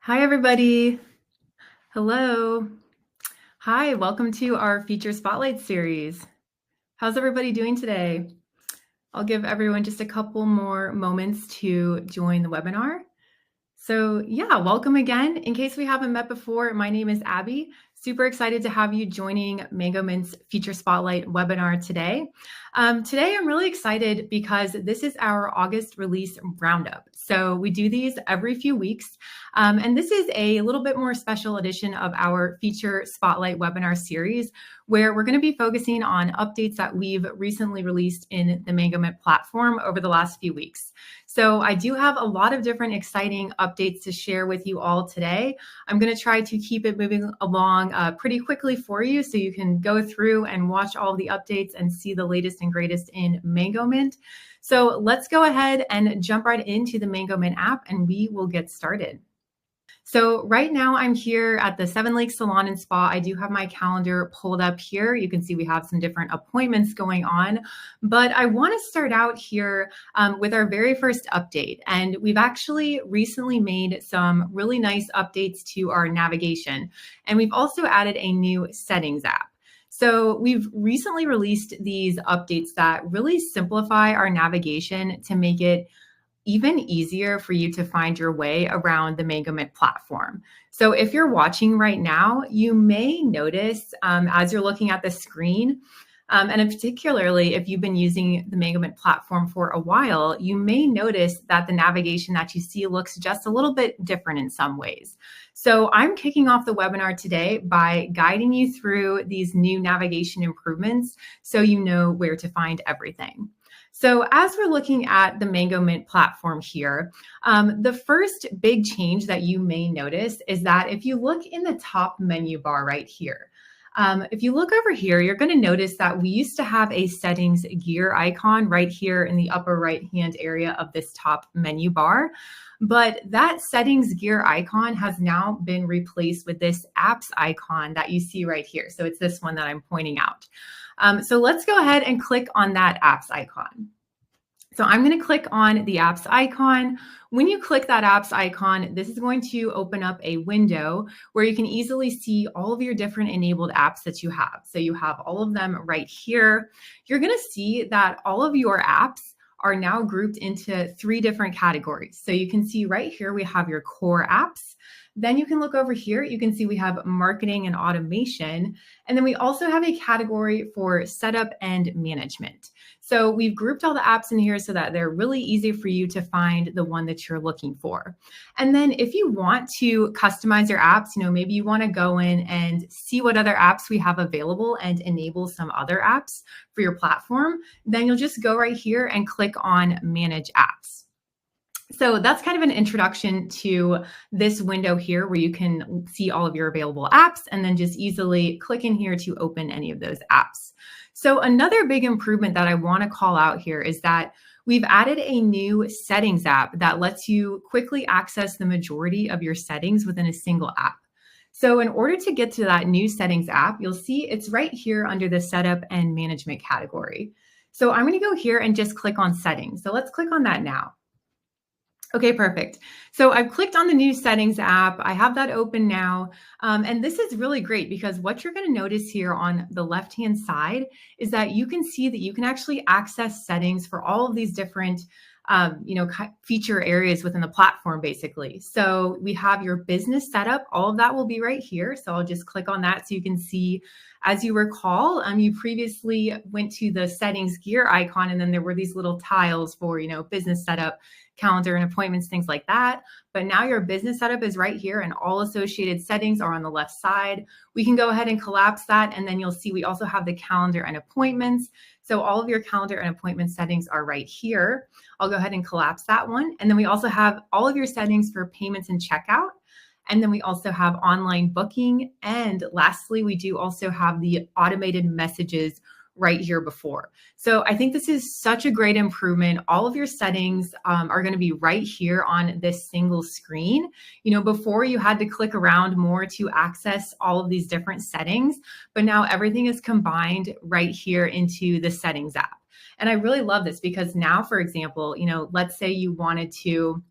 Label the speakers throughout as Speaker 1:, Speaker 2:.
Speaker 1: Hi, everybody. Hello. Hi, welcome to our Feature Spotlight series. How's everybody doing today? I'll give everyone just a couple more moments to join the webinar. So yeah, welcome again. In case we haven't met before, my name is Abby. Super excited to have you joining Mangomint's Feature Spotlight webinar today. Today, I'm really excited because this is our August release roundup. So we do these every few weeks. And this is a little bit more special edition of our Feature Spotlight webinar series, where we're going to be focusing on updates that we've recently released in the Mangomint platform over the last few weeks. So I do have a lot of different exciting updates to share with you all today. I'm going to try to keep it moving along pretty quickly for you so you can go through and watch all the updates and see the latest and greatest in Mangomint. So let's go ahead and jump right into the Mangomint app and we will get started. So right now I'm here at the Seven Lakes Salon and Spa. I do have my calendar pulled up here. You can see we have some different appointments going on, but I want to start out here with our very first update. And we've actually recently made some really nice updates to our navigation. And we've also added a new settings app. So we've recently released these updates that really simplify our navigation to make it even easier for you to find your way around the Mangomint platform. So if you're watching right now, you may notice as you're looking at the screen, and particularly if you've been using the Mangomint platform for a while, you may notice that the navigation that you see looks just a little bit different in some ways. So I'm kicking off the webinar today by guiding you through these new navigation improvements so you know where to find everything. So as we're looking at the Mangomint platform here, the first big change that you may notice is that if you look in the top menu bar right here, if you look over here, you're going to notice that we used to have a settings gear icon right here in the upper right-hand area of this top menu bar. But that settings gear icon has now been replaced with this apps icon that you see right here. So it's this one that I'm pointing out. So let's go ahead and click on that apps icon. So I'm going to click on the apps icon. When you click that apps icon, this is going to open up a window where you can easily see all of your different enabled apps that you have. So you have all of them right here. You're going to see that all of your apps are now grouped into 3 different categories. So you can see right here, we have your core apps. Then you can look over here, you can see we have marketing and automation. And then we also have a category for setup and management. So we've grouped all the apps in here so that they're really easy for you to find the one that you're looking for. And then if you want to customize your apps, maybe you want to go in and see what other apps we have available and enable some other apps for your platform, then you'll just go right here and click on Manage Apps. So that's kind of an introduction to this window here where you can see all of your available apps and then just easily click in here to open any of those apps. So another big improvement that I want to call out here is that we've added a new settings app that lets you quickly access the majority of your settings within a single app. So in order to get to that new settings app, you'll see it's right here under the setup and management category. So I'm going to go here and just click on settings. So let's click on that now. Okay, perfect. So I've clicked on the new settings app. I have that open now. And this is really great because what you're going to notice here on the left-hand side is that you can see that you can actually access settings for all of these different feature areas within the platform, basically. So we have your business setup. All of that will be right here. So I'll just click on that so you can see. As you recall, you previously went to the settings gear icon, and then there were these little tiles for, business setup, calendar and appointments, things like that. But now your business setup is right here and all associated settings are on the left side. We can go ahead and collapse that. And then you'll see we also have the calendar and appointments. So all of your calendar and appointment settings are right here. I'll go ahead and collapse that one. And then we also have all of your settings for payments and checkout. And then we also have online booking. And lastly, we do also have the automated messages right here before. So I think this is such a great improvement. All of your settings are going to be right here on this single screen. Before you had to click around more to access all of these different settings, but now everything is combined right here into the settings app. And I really love this because now, for example, let's say you wanted to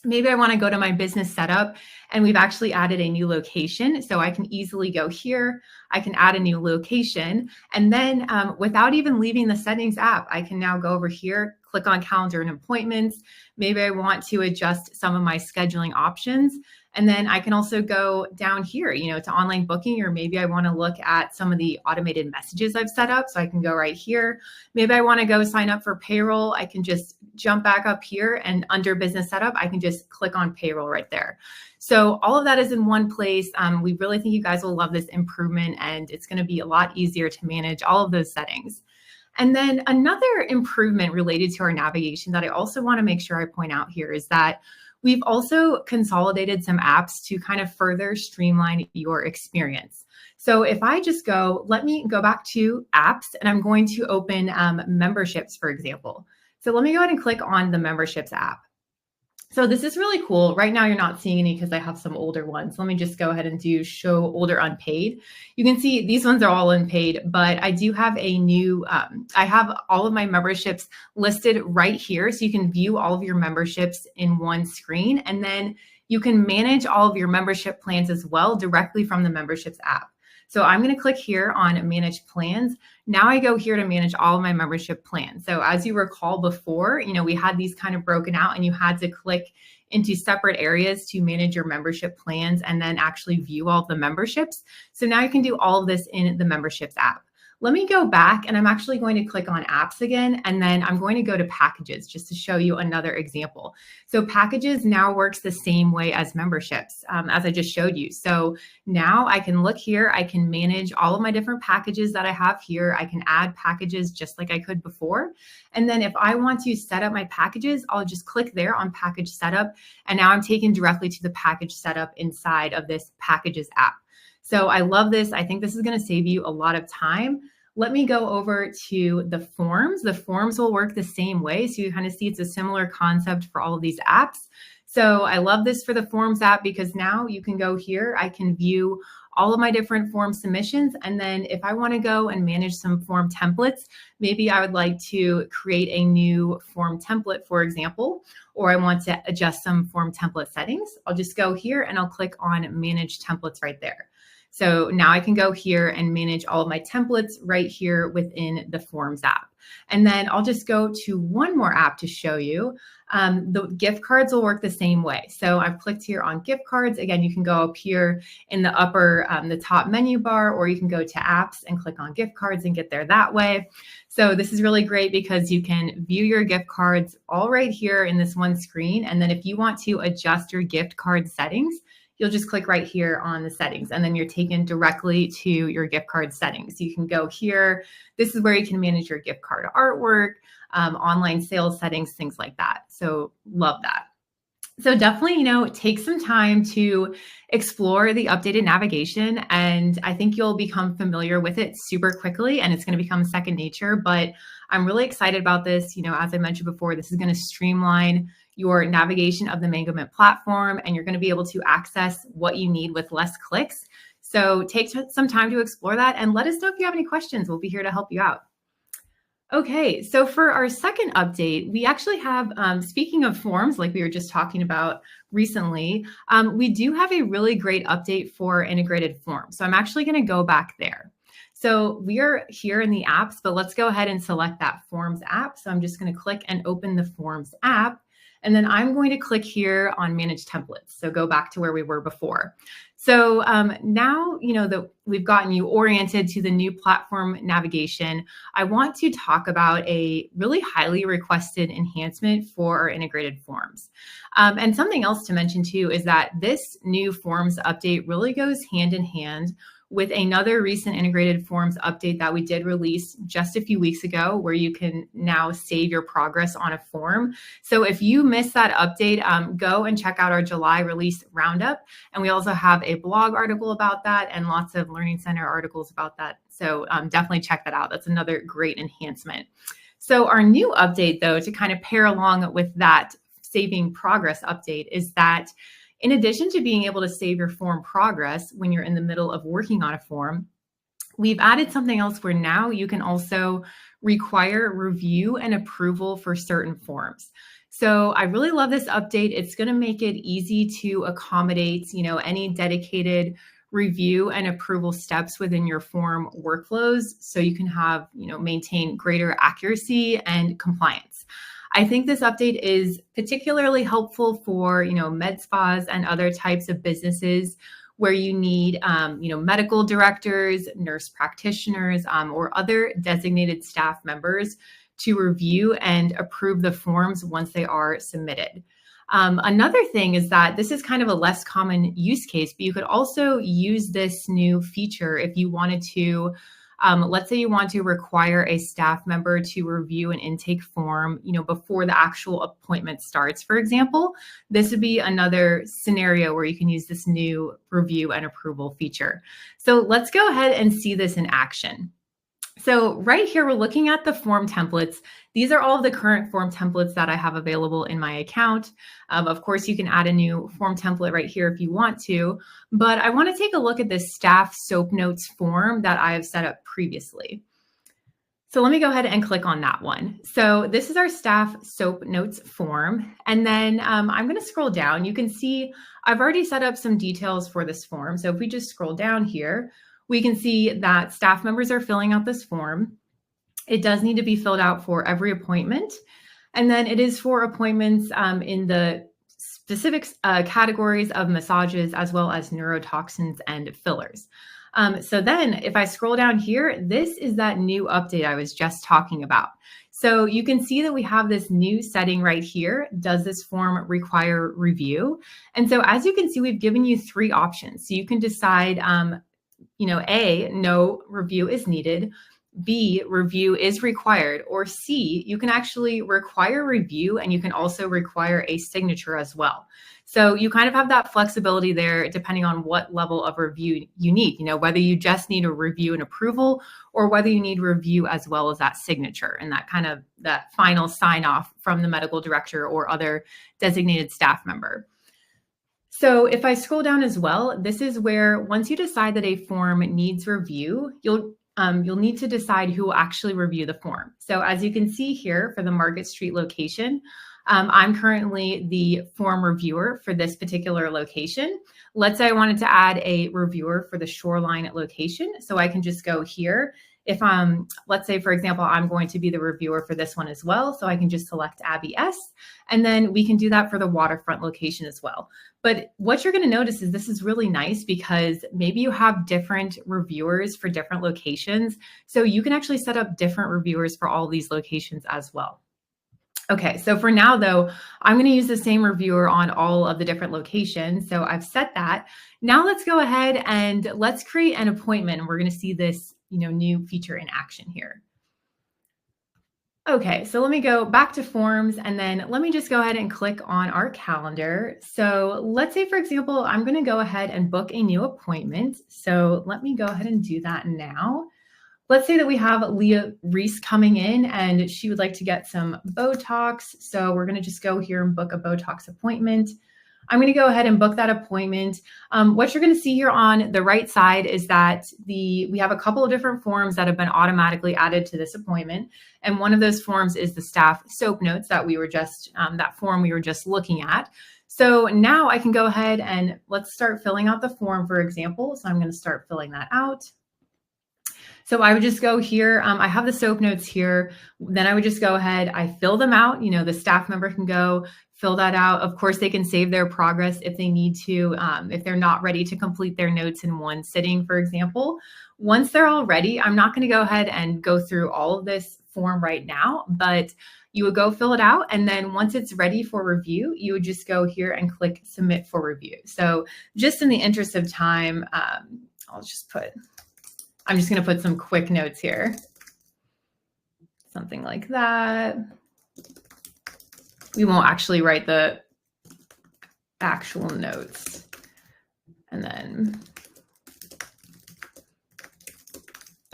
Speaker 1: Maybe I want to go to my business setup, and we've actually added a new location. So I can easily go here. I can add a new location. And then without even leaving the settings app, I can now go over here, click on calendar and appointments. Maybe I want to adjust some of my scheduling options. And then I can also go down here, to online booking, or maybe I want to look at some of the automated messages I've set up. So I can go right here. Maybe I want to go sign up for payroll. I can just jump back up here, and under business setup, I can just click on payroll right there. So all of that is in one place. We really think you guys will love this improvement, and it's going to be a lot easier to manage all of those settings. And then another improvement related to our navigation that I also want to make sure I point out here is that we've also consolidated some apps to kind of further streamline your experience. So if I just let me go back to apps, and I'm going to open memberships, for example. So let me go ahead and click on the memberships app. So this is really cool. Right now, you're not seeing any because I have some older ones. Let me just go ahead and do show older unpaid. You can see these ones are all unpaid, but I do have a new, I have all of my memberships listed right here. So you can view all of your memberships in one screen, and then you can manage all of your membership plans as well directly from the memberships app. So I'm going to click here on manage plans. Now I go here to manage all of my membership plans. So as you recall before, we had these kind of broken out, and you had to click into separate areas to manage your membership plans and then actually view all of the memberships. So now you can do all of this in the memberships app. Let me go back, and I'm actually going to click on apps again, and then I'm going to go to packages just to show you another example. So packages now works the same way as memberships, as I just showed you. So now I can look here, I can manage all of my different packages that I have here. I can add packages just like I could before. And then if I want to set up my packages, I'll just click there on package setup. And now I'm taken directly to the package setup inside of this packages app. So I love this. I think this is going to save you a lot of time. Let me go over to the forms. The forms will work the same way. So you kind of see it's a similar concept for all of these apps. So I love this for the forms app because now you can go here. I can view all of my different form submissions. And then if I want to go and manage some form templates, maybe I would like to create a new form template, for example, or I want to adjust some form template settings. I'll just go here and I'll click on manage templates right there. So now I can go here and manage all of my templates right here within the Forms app. And then I'll just go to one more app to show you. The gift cards will work the same way. So I've clicked here on gift cards. Again, you can go up here in the upper, the top menu bar, or you can go to apps and click on gift cards and get there that way. So this is really great because you can view your gift cards all right here in this one screen. And then if you want to adjust your gift card settings, you'll just click right here on the settings, and then you're taken directly to your gift card settings. You can go here. This is where you can manage your gift card artwork, online sales settings, things like that. So love that. So definitely, take some time to explore the updated navigation, and I think you'll become familiar with it super quickly, and it's going to become second nature. But I'm really excited about this. As I mentioned before, this is going to streamline your navigation of the Mangomint platform, and you're going to be able to access what you need with less clicks. So take some time to explore that, and let us know if you have any questions. We'll be here to help you out. Okay, so for our second update, we actually have, speaking of forms, like we were just talking about recently, we do have a really great update for integrated forms. So I'm actually going to go back there. So we are here in the apps, but let's go ahead and select that Forms app. So I'm just going to click and open the Forms app. And then I'm going to click here on Manage Templates. So go back to where we were before. So now, that we've gotten you oriented to the new platform navigation, I want to talk about a really highly requested enhancement for our integrated forms. And something else to mention too is that this new forms update really goes hand in hand with another recent integrated forms update that we did release just a few weeks ago, where you can now save your progress on a form. So if you missed that update, go and check out our July release Roundup. And we also have a blog article about that and lots of Learning Center articles about that. So definitely check that out. That's another great enhancement. So our new update, though, to kind of pair along with that saving progress update, is that in addition to being able to save your form progress when you're in the middle of working on a form, we've added something else where now you can also require review and approval for certain forms. So I really love this update. It's going to make it easy to accommodate, any dedicated review and approval steps within your form workflows so you can have, maintain greater accuracy and compliance. I think this update is particularly helpful for, med spas and other types of businesses where you need, medical directors, nurse practitioners, or other designated staff members to review and approve the forms once they are submitted. Another thing is that this is kind of a less common use case, but you could also use this new feature if you wanted to. Let's say you want to require a staff member to review an intake form, before the actual appointment starts, for example. This would be another scenario where you can use this new review and approval feature. So let's go ahead and see this in action. So right here, we're looking at the form templates. These are all of the current form templates that I have available in my account. Of course, you can add a new form template right here if you want to, but I want to take a look at this staff SOAP notes form that I have set up previously. So let me go ahead and click on that one. So this is our staff SOAP notes form. And then I'm going to scroll down. You can see I've already set up some details for this form. So if we just scroll down here, we can see that staff members are filling out this form. It does need to be filled out for every appointment. And then it is for appointments in the specific categories of massages, as well as neurotoxins and fillers. So then if I scroll down here, this is that new update I was just talking about. So you can see that we have this new setting right here. Does this form require review? And so as you can see, we've given you 3 options. So you can decide, A, no review is needed. B, review is required. Or C, you can actually require review and you can also require a signature as well. So you kind of have that flexibility there depending on what level of review you need, whether you just need a review and approval or whether you need review as well as that signature and that final sign off from the medical director or other designated staff member. So if I scroll down as well, this is where once you decide that a form needs review, you'll need to decide who will actually review the form. So as you can see here for the Market Street location, I'm currently the form reviewer for this particular location. Let's say I wanted to add a reviewer for the Shoreline location. So I can just go here. If let's say, for example, I'm going to be the reviewer for this one as well. So I can just select Abby S. And then we can do that for the waterfront location as well. But what you're going to notice is this is really nice because maybe you have different reviewers for different locations. So you can actually set up different reviewers for all these locations as well. Okay, so for now though, I'm going to use the same reviewer on all of the different locations. So I've set that. Now let's go ahead and let's create an appointment. And we're going to see this, new feature in action here. Okay, so let me go back to forms and then let me just go ahead and click on our calendar. So let's say, for example, I'm going to go ahead and book a new appointment. So let me go ahead and do that now. Let's say that we have Leah Reese coming in and she would like to get some Botox. So we're going to just go here and book a Botox appointment. I'm going to go ahead and book that appointment. What you're going to see here on the right side is that we have a couple of different forms that have been automatically added to this appointment. And one of those forms is the staff SOAP notes that we were just, that form we were just looking at. So now I can go ahead and let's start filling out the form, for example. So I'm going to start filling that out. So I would just go here. I have the SOAP notes here. Then I would just go ahead. I fill them out. The staff member can go fill that out. Of course, they can save their progress if they need to, if they're not ready to complete their notes in one sitting, for example. Once they're all ready, I'm not going to go ahead and go through all of this form right now, but you would go fill it out. And then once it's ready for review, you would just go here and click submit for review. So just in the interest of time, I'm just going to put some quick notes here. Something like that. We won't actually write the actual notes. And then,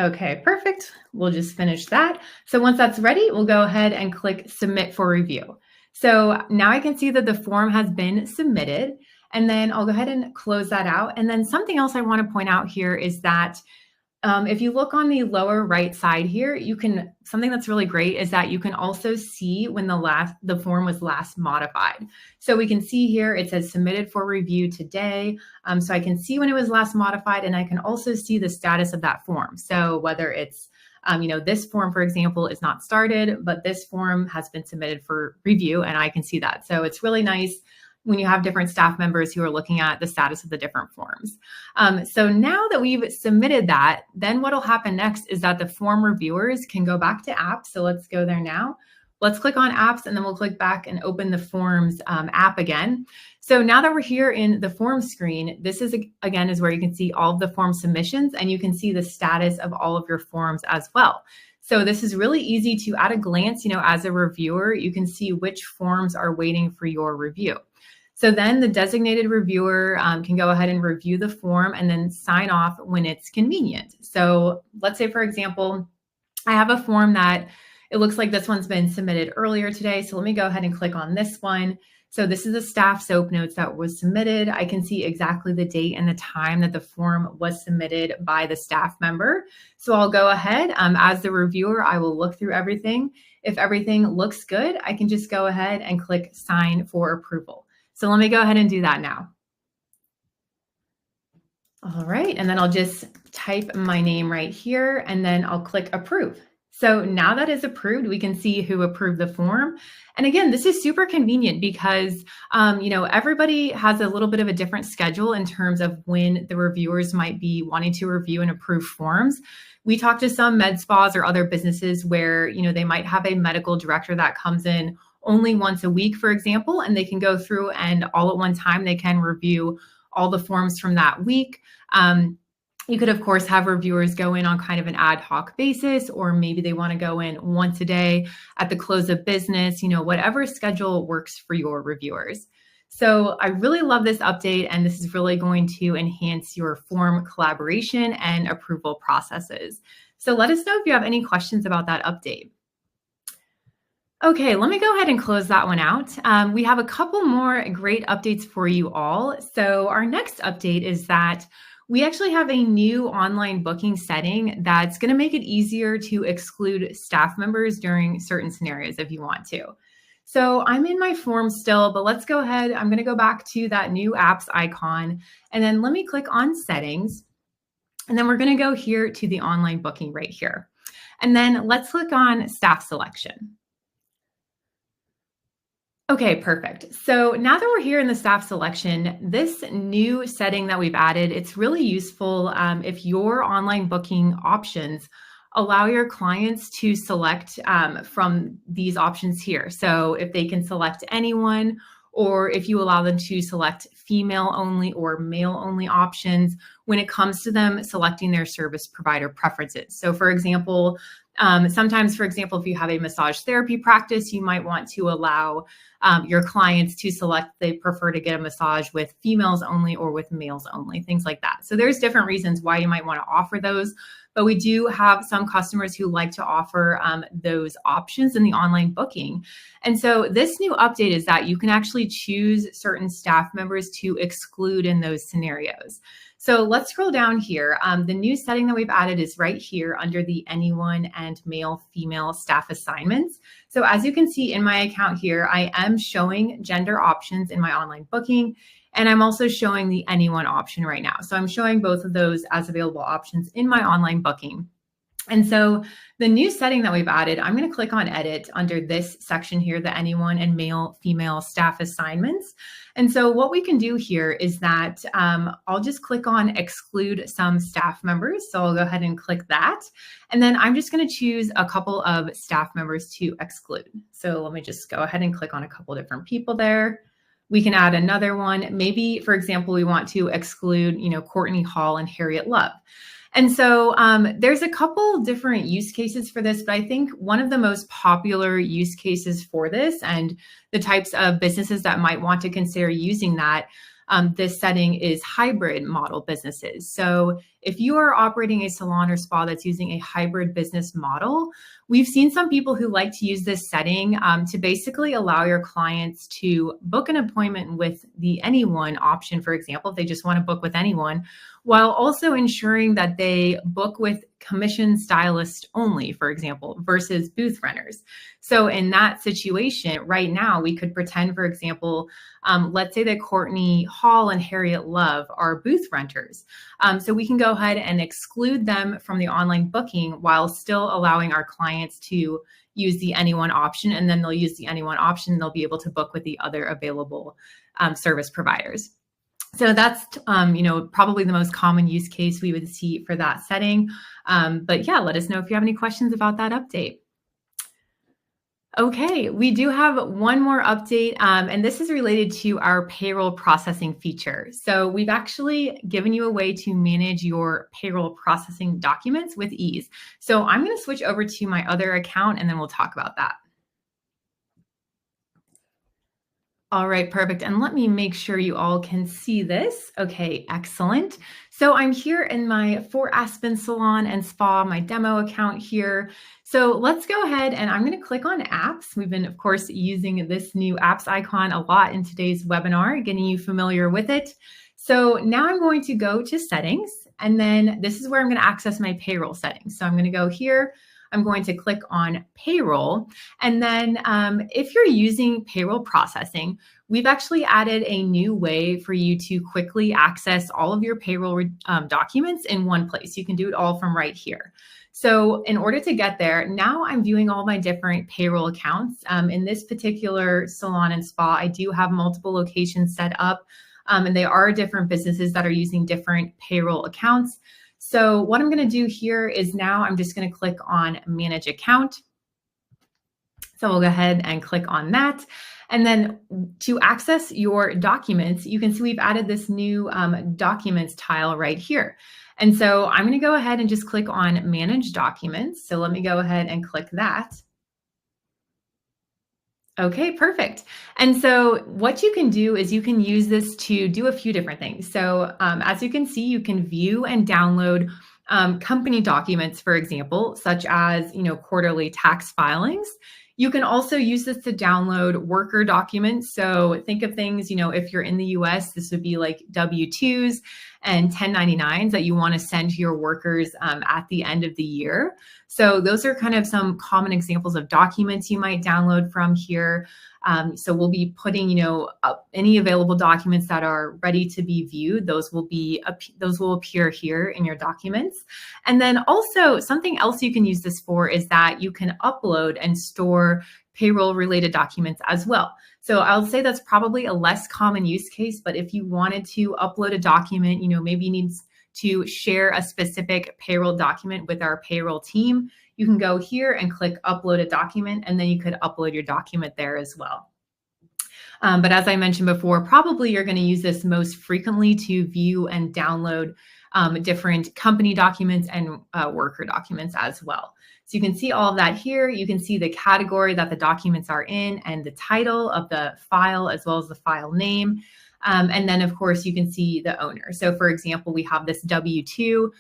Speaker 1: okay, perfect. We'll just finish that. So once that's ready, we'll go ahead and click submit for review. So now I can see that the form has been submitted. And then I'll go ahead and close that out. And then something else I want to point out here is that If you look on the lower right side here, something that's really great is that you can also see when the form was last modified. So we can see here, it says submitted for review today. So I can see when it was last modified, and I can also see the status of that form. So whether it's, this form, for example, is not started, but this form has been submitted for review, and I can see that. So it's really nice when you have different staff members who are looking at the status of the different forms. So now that we've submitted that, then what'll happen next is that the form reviewers can go back to apps. So let's go there now. Let's click on apps, and then we'll click back and open the forms app again. So now that we're here in the form screen, this is again is where you can see all of the form submissions, and you can see the status of all of your forms as well. So this is really easy to, at a glance, as a reviewer, you can see which forms are waiting for your review. So then the designated reviewer can go ahead and review the form and then sign off when it's convenient. So let's say, for example, I have a form that it looks like this one's been submitted earlier today. So let me go ahead and click on this one. So this is a staff SOAP notes that was submitted. I can see exactly the date and the time that the form was submitted by the staff member. So I'll go ahead as the reviewer, I will look through everything. If everything looks good, I can just go ahead and click sign for approval. So let me go ahead and do that now. All right, and then I'll just type my name right here, and then I'll click approve. So now that is approved, we can see who approved the form. And again, this is super convenient because, everybody has a little bit of a different schedule in terms of when the reviewers might be wanting to review and approve forms. We talked to some med spas or other businesses where, they might have a medical director that comes in only once a week, for example, and they can go through and all at one time, they can review all the forms from that week. You could, of course, have reviewers go in on kind of an ad hoc basis, or maybe they want to go in once a day at the close of business, whatever schedule works for your reviewers. So I really love this update, and this is really going to enhance your form collaboration and approval processes. So let us know if you have any questions about that update. Okay, let me go ahead and close that one out. We have a couple more great updates for you all. So our next update is that we actually have a new online booking setting that's going to make it easier to exclude staff members during certain scenarios if you want to. So I'm in my form still, but let's go ahead. I'm going to go back to that new apps icon, and then let me click on settings. And then we're going to go here to the online booking right here. And then let's click on staff selection. Okay, perfect. So now that we're here in the staff selection, this new setting that we've added, it's really useful if your online booking options allow your clients to select from these options here. So if they can select anyone, or if you allow them to select female only or male only options when it comes to them selecting their service provider preferences. So for example, sometimes, for example, if you have a massage therapy practice, you might want to allow your clients to select they prefer to get a massage with females only or with males only, things like that. So there's different reasons why you might want to offer those, but we do have some customers who like to offer those options in the online booking. And so this new update is that you can actually choose certain staff members to exclude in those scenarios. So let's scroll down here. The new setting that we've added is right here under the anyone and male, female staff assignments. So as you can see in my account here, I am showing gender options in my online booking, and I'm also showing the anyone option right now. So I'm showing both of those as available options in my online booking. And so the new setting that we've added, I'm going to click on edit under this section here, the anyone and male, female staff assignments. And so what we can do here is that I'll just click on exclude some staff members. So I'll go ahead and click that. And then I'm just going to choose a couple of staff members to exclude. So let me just go ahead and click on a couple different people there. We can add another one. Maybe, for example, we want to exclude, Courtney Hall and Harriet Love. And so there's a couple different use cases for this, but I think one of the most popular use cases for this and the types of businesses that might want to consider using that, this setting is hybrid model businesses. So if you are operating a salon or spa that's using a hybrid business model, we've seen some people who like to use this setting to basically allow your clients to book an appointment with the anyone option, for example, if they just want to book with anyone, while also ensuring that they book with commission stylist only, for example, versus booth renters. So in that situation, right now, we could pretend, for example, let's say that Courtney Hall and Harriet Love are booth renters. So we can go ahead and exclude them from the online booking while still allowing our clients to use the anyone option, and then they'll use the anyone option. They'll be able to book with the other available service providers. So that's, probably the most common use case we would see for that setting. But yeah, let us know if you have any questions about that update. Okay, we do have one more update, and this is related to our payroll processing feature. So we've actually given you a way to manage your payroll processing documents with ease. So I'm going to switch over to my other account, and then we'll talk about that. All right, perfect. And let me make sure you all can see this. Okay, excellent. So I'm here in my For Aspen Salon and Spa, my demo account here. So let's go ahead and I'm going to click on apps. We've been, of course, using this new apps icon a lot in today's webinar, getting you familiar with it. So now I'm going to go to settings, and then this is where I'm going to access my payroll settings. So I'm going to go here. I'm going to click on payroll. And then if you're using payroll processing, we've actually added a new way for you to quickly access all of your payroll documents in one place. You can do it all from right here. So in order to get there, now I'm viewing all my different payroll accounts. In this particular salon and spa, I do have multiple locations set up, and they are different businesses that are using different payroll accounts. So what I'm going to do here is now I'm just going to click on Manage Account. So we'll go ahead and click on that. And then to access your documents, you can see we've added this new documents tile right here. And so I'm going to go ahead and just click on Manage Documents. So let me go ahead and click that. Okay, perfect. And so what you can do is you can use this to do a few different things. So as you can see, you can view and download company documents, for example, such as, quarterly tax filings. You can also use this to download worker documents. So think of things, if you're in the US, this would be like W-2s and 1099s that you want to send to your workers at the end of the year. So those are kind of some common examples of documents you might download from here. So we'll be putting, up any available documents that are ready to be viewed. Those will appear here in your documents. And then also something else you can use this for is that you can upload and store payroll related documents as well. So I'll say that's probably a less common use case, but if you wanted to upload a document, maybe you need to share a specific payroll document with our payroll team, you can go here and click upload a document, and then you could upload your document there as well. But as I mentioned before, probably you're going to use this most frequently to view and download different company documents and worker documents as well. So you can see all of that here. You can see the category that the documents are in and the title of the file as well as the file name. And then, of course, you can see the owner. So, for example, we have this W-2.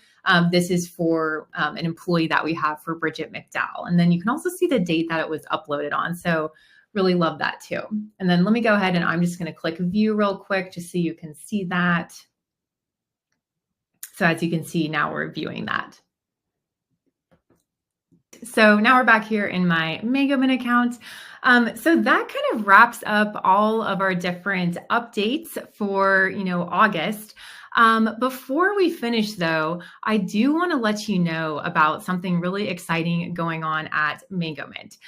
Speaker 1: This is for an employee that we have for Bridget McDowell. And then you can also see the date that it was uploaded on. So really love that too. And then let me go ahead and I'm just going to click view real quick just so you can see that. So as you can see, now we're viewing that. So now we're back here in my Mangomint account. So that kind of wraps up all of our different updates for, August. Before we finish though, I do want to let you know about something really exciting going on at Mangomint.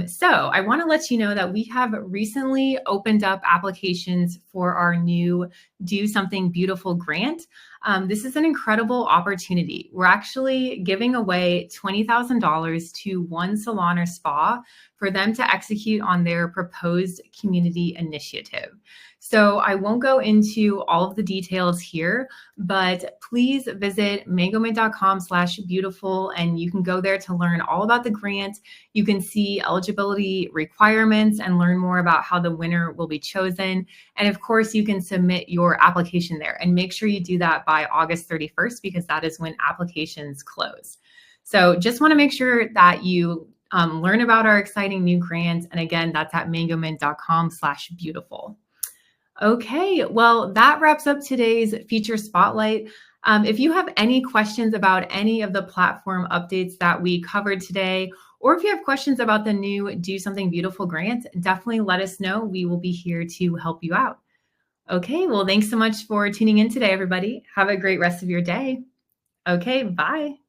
Speaker 1: So I want to let you know that we have recently opened up applications for our new Do Something Beautiful grant. This is an incredible opportunity. We're actually giving away $20,000 to one salon or spa for them to execute on their proposed community initiative. So I won't go into all of the details here, but please visit mangomint.com/beautiful, and you can go there to learn all about the grant. You can see eligibility requirements and learn more about how the winner will be chosen. And of course, you can submit your application there, and make sure you do that by August 31st because that is when applications close. So just want to make sure that you learn about our exciting new grant. And again, that's at mangomint.com/beautiful. Okay, well, that wraps up today's feature spotlight. If you have any questions about any of the platform updates that we covered today, or if you have questions about the new Do Something Beautiful grant, definitely let us know. We will be here to help you out. Okay, well, thanks so much for tuning in today, everybody. Have a great rest of your day. Okay, bye.